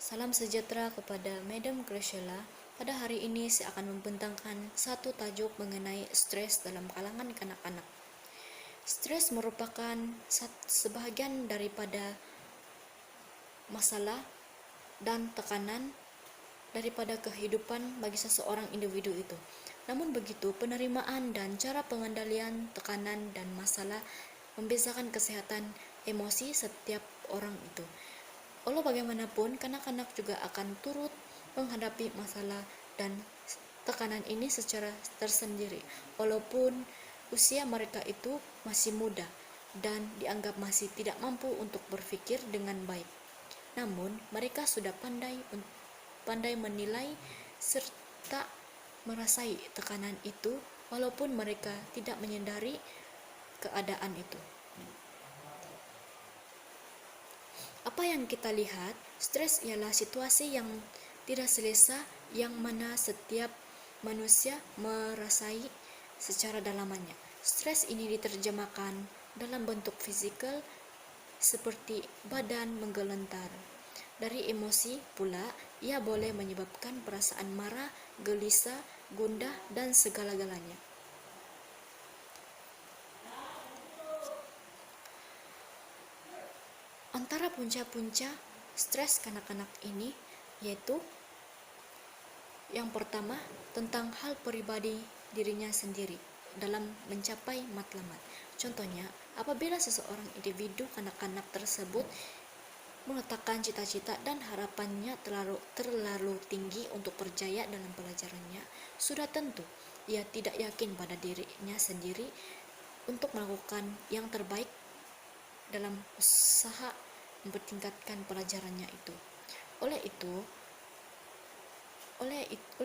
Salam sejahtera kepada Madam Graciela. Pada hari ini saya akan membentangkan satu tajuk mengenai stres dalam kalangan kanak-kanak. Stres merupakan sebahagian daripada masalah dan tekanan daripada kehidupan bagi seseorang individu itu. Namun begitu, penerimaan dan cara pengendalian tekanan dan masalah membezakan kesehatan emosi setiap orang itu. Walau bagaimanapun, kanak-kanak juga akan turut menghadapi masalah dan tekanan ini secara tersendiri, walaupun usia mereka itu masih muda dan dianggap masih tidak mampu untuk berpikir dengan baik. Namun, mereka sudah pandai menilai serta merasai tekanan itu, walaupun mereka tidak menyadari keadaan itu. Apa yang kita lihat, stres ialah situasi yang tidak selesa yang mana setiap manusia merasai secara dalamannya. Stres ini diterjemahkan dalam bentuk fisikal seperti badan menggelentar. Dari emosi pula, ia boleh menyebabkan perasaan marah, gelisah, gundah, dan segala-galanya. Antara punca-punca stres kanak-kanak ini yaitu yang pertama tentang hal pribadi dirinya sendiri dalam mencapai matlamat. Contohnya, apabila seseorang individu kanak-kanak tersebut meletakkan cita-cita dan harapannya terlalu tinggi untuk berjaya dalam pelajarannya, sudah tentu ia tidak yakin pada dirinya sendiri untuk melakukan yang terbaik dalam usaha mempertingkatkan pelajarannya itu. Oleh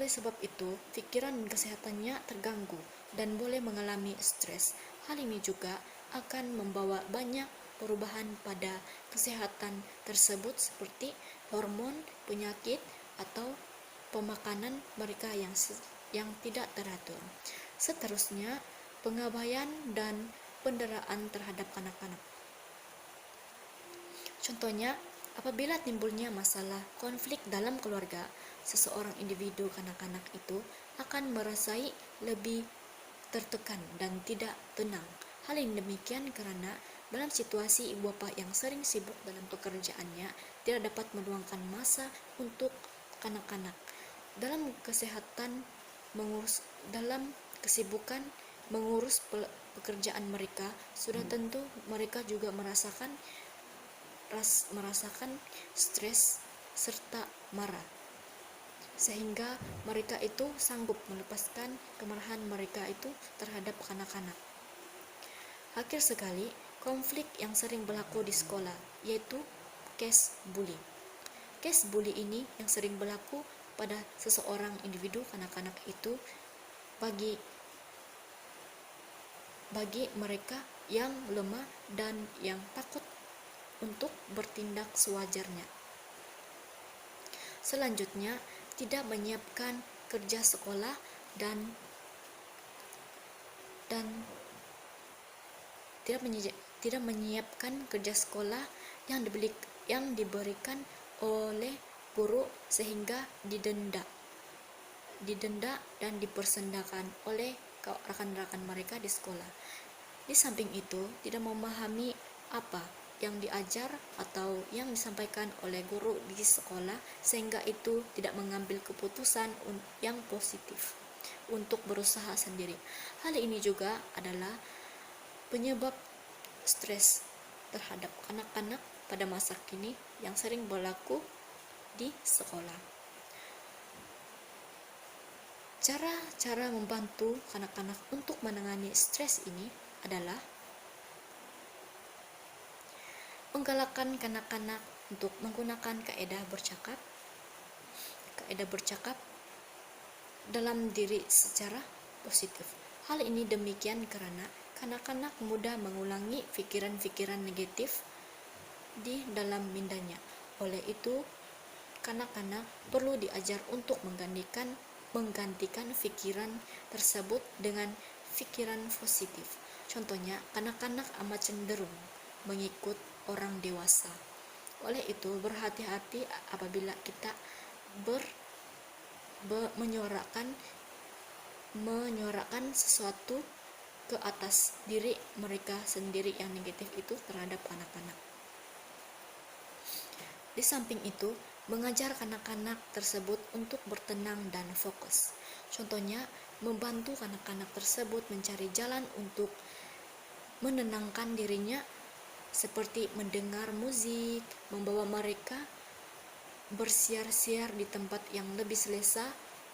sebab itu, pikiran dan kesehatannya terganggu dan boleh mengalami stres. Hal ini juga akan membawa banyak perubahan pada kesehatan tersebut seperti hormon, penyakit, atau pemakanan mereka yang tidak teratur. Seterusnya, pengabaian dan penderitaan terhadap kanak-kanak. Contohnya, apabila timbulnya masalah konflik dalam keluarga, seseorang individu kanak-kanak itu akan merasai lebih tertekan dan tidak tenang. Hal ini demikian karena dalam situasi ibu bapa yang sering sibuk dalam pekerjaannya, tidak dapat meluangkan masa untuk kanak-kanak. Dalam kesibukan mengurus pekerjaan mereka, sudah tentu mereka juga merasakan stres serta marah, sehingga mereka itu sanggup melepaskan kemarahan mereka itu terhadap kanak-kanak. Akhir sekali, konflik yang sering berlaku di sekolah yaitu case bully. Case bully ini yang sering berlaku pada seseorang individu kanak-kanak itu bagi mereka yang lemah dan yang takut untuk bertindak sewajarnya. Selanjutnya, tidak menyiapkan kerja sekolah dan tidak menyiapkan kerja sekolah yang diberikan oleh guru sehingga didenda dan dipersendakan oleh rekan-rekan mereka di sekolah. Di samping itu, tidak memahami apa yang diajar atau yang disampaikan oleh guru di sekolah, sehingga itu tidak mengambil keputusan yang positif untuk berusaha sendiri. Hal ini juga adalah penyebab stres terhadap anak-anak pada masa kini yang sering berlaku di sekolah. Cara-cara membantu anak-anak untuk menangani stres ini adalah menggalakkan kanak-kanak untuk menggunakan kaidah bercakap dalam diri secara positif. Hal ini demikian karena kanak-kanak mudah mengulangi pikiran-pikiran negatif di dalam mindanya. Oleh itu, kanak-kanak perlu diajar untuk menggantikan pikiran tersebut dengan pikiran positif. Contohnya, kanak-kanak amat cenderung mengikut orang dewasa Oleh itu, berhati-hati apabila kita menyuarakan sesuatu ke atas diri mereka sendiri yang negatif itu terhadap anak-anak. Di samping itu, mengajar anak-anak tersebut untuk bertenang dan fokus. Contohnya, membantu anak-anak tersebut mencari jalan untuk menenangkan dirinya, seperti mendengar musik, membawa mereka bersiar-siar di tempat yang lebih selesa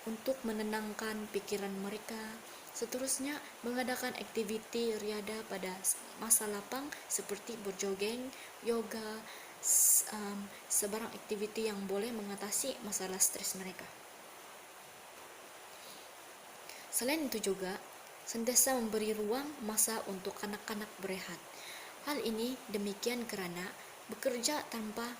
untuk menenangkan pikiran mereka. Seterusnya, mengadakan aktiviti riada pada masa lapang seperti berjogeng, yoga, sebarang aktiviti yang boleh mengatasi masalah stres mereka. Selain itu juga, sentiasa memberi ruang masa untuk anak-anak berehat. Hal ini demikian karena bekerja tanpa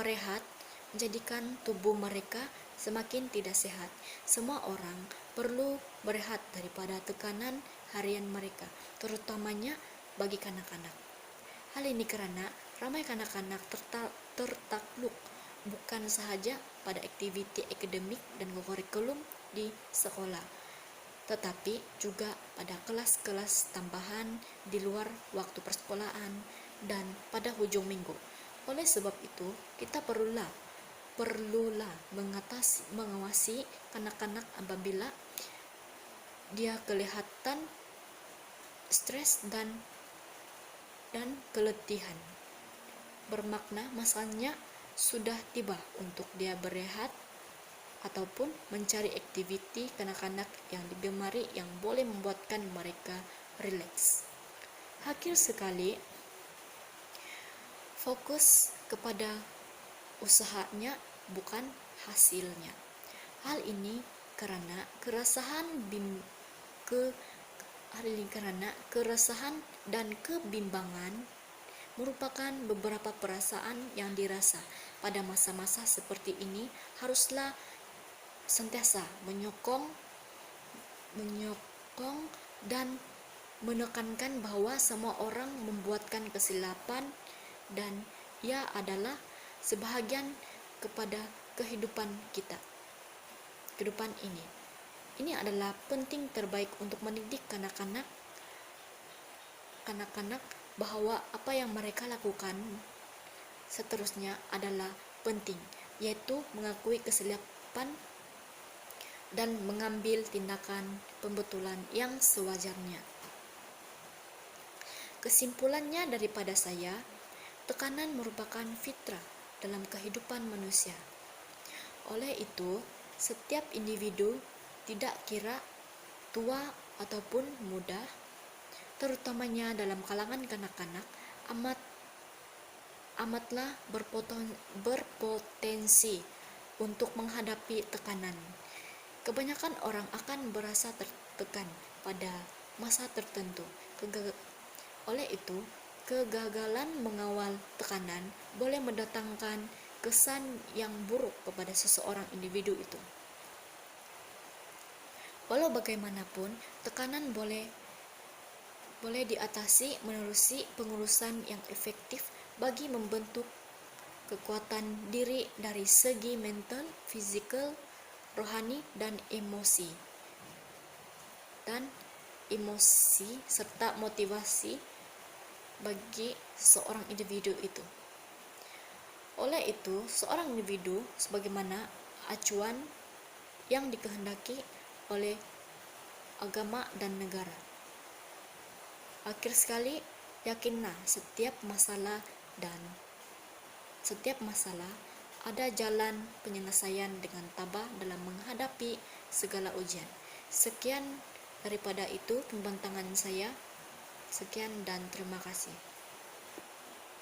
rehat menjadikan tubuh mereka semakin tidak sehat. Semua orang perlu berehat daripada tekanan harian mereka, terutamanya bagi kanak-kanak. Hal ini karena ramai kanak-kanak tertakluk bukan sahaja pada aktiviti akademik dan kurikulum di sekolah, tetapi juga pada kelas-kelas tambahan di luar waktu persekolahan dan pada hujung minggu. Oleh sebab itu, kita perlulah mengawasi kanak-kanak apabila dia kelihatan stres dan keletihan. Bermakna masanya sudah tiba untuk dia berehat ataupun mencari aktiviti kanak-kanak yang digemari yang boleh membuatkan mereka rileks. Akhir sekali, fokus kepada usahanya bukan hasilnya. Hal ini karena keresahan dan kebimbangan merupakan beberapa perasaan yang dirasa pada masa-masa seperti ini. Haruslah sentiasa menyokong dan menekankan bahwa semua orang membuatkan kesilapan dan ia adalah sebahagian kepada kehidupan kita. Kehidupan ini adalah penting terbaik untuk mendidik kanak-kanak bahwa apa yang mereka lakukan seterusnya adalah penting, yaitu mengakui kesilapan dan mengambil tindakan pembetulan yang sewajarnya. Kesimpulannya daripada saya, tekanan merupakan fitrah dalam kehidupan manusia. Oleh itu, setiap individu, tidak kira tua ataupun muda, terutamanya dalam kalangan kanak-kanak, amatlah berpotensi untuk menghadapi tekanan. Kebanyakan orang akan merasa tertekan pada masa tertentu. Oleh itu, kegagalan mengawal tekanan boleh mendatangkan kesan yang buruk kepada seseorang individu itu. Walau bagaimanapun, tekanan boleh diatasi menerusi pengurusan yang efektif bagi membentuk kekuatan diri dari segi mental, fisikal, rohani, dan emosi serta motivasi bagi seorang individu itu. Oleh itu, seorang individu sebagaimana acuan yang dikehendaki oleh agama dan negara. Akhir sekali, yakinlah setiap masalah ada jalan penyelesaian dengan tabah dalam menghadapi segala ujian. Sekian daripada itu pembentangan saya. Sekian dan terima kasih.